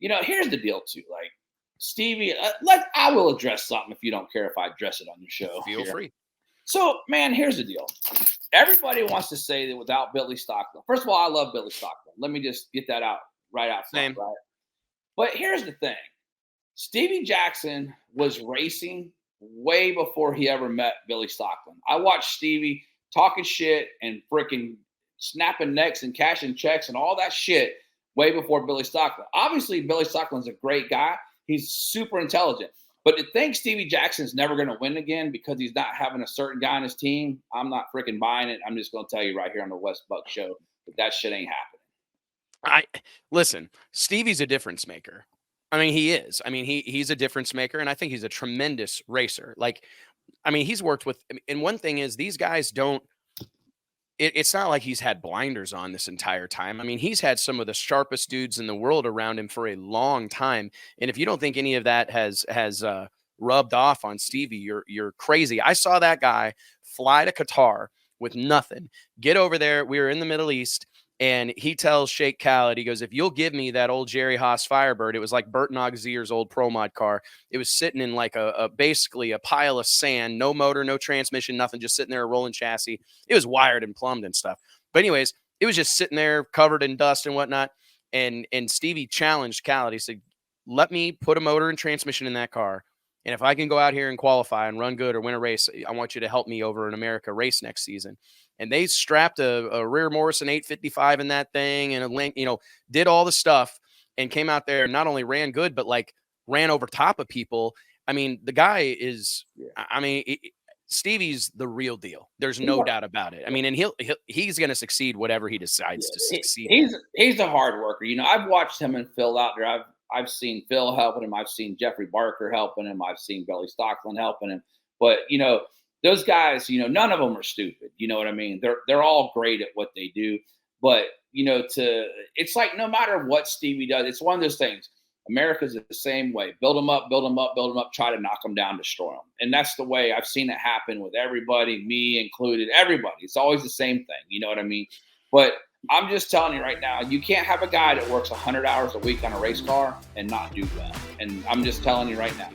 here's the deal too. Like Stevie, I will address something if you don't care if I address it on your show. Feel free. So, man, here's the deal. Everybody wants to say that without Billy Stockton. First of all, I love Billy Stockton. Let me just get that out right out front, right? But here's the thing. Stevie Jackson was racing way before he ever met Billy Stockton. I watched Stevie talking shit and freaking snapping necks and cashing checks and all that shit way before Billy Stockton. Obviously, Billy Stockton's a great guy. He's super intelligent. But to think Stevie Jackson's never going to win again because he's not having a certain guy on his team, I'm not freaking buying it. I'm just going to tell you right here on the Wes Buck show that shit ain't happening. Listen, Stevie's a difference maker. I mean, he is. I mean, he's a difference maker, and I think he's a tremendous racer. Like, I mean, he's worked with, and one thing is these guys don't, it's not like he's had blinders on this entire time. I mean, he's had some of the sharpest dudes in the world around him for a long time. And if you don't think any of that has rubbed off on Stevie, you're crazy. I saw that guy fly to Qatar with nothing, get over there. We were in the Middle East. And he tells Sheikh Khaled, he goes, if you'll give me that old Jerry Haas Firebird, it was like Burton Auxier's old Pro Mod car. It was sitting in like basically a pile of sand, no motor, no transmission, nothing, just sitting there, a rolling chassis. It was wired and plumbed and stuff. But anyways, it was just sitting there covered in dust and whatnot. And Stevie challenged Khaled. He said, let me put a motor and transmission in that car. And if I can go out here and qualify and run good or win a race, I want you to help me over an America race next season. And they strapped a rear Morrison 855 in that thing and a link, did all the stuff and came out there and not only ran good, but like ran over top of people. I mean, the guy is, Stevie's the real deal. There's no doubt about it. I mean, and he's going to succeed whatever he decides to succeed. He's a hard worker. I've watched him and Phil out there. I've seen Phil helping him. I've seen Jeffrey Barker helping him. I've seen Billy Stockton helping him. But, those guys, none of them are stupid. You know what I mean? They're all great at what they do. But, it's like no matter what Stevie does, it's one of those things. America's the same way. Build them up, build them up, build them up, try to knock them down, destroy them. And that's the way I've seen it happen with everybody, me included, everybody. It's always the same thing. You know what I mean? But I'm just telling you right now, you can't have a guy that works 100 hours a week on a race car and not do well. And I'm just telling you right now.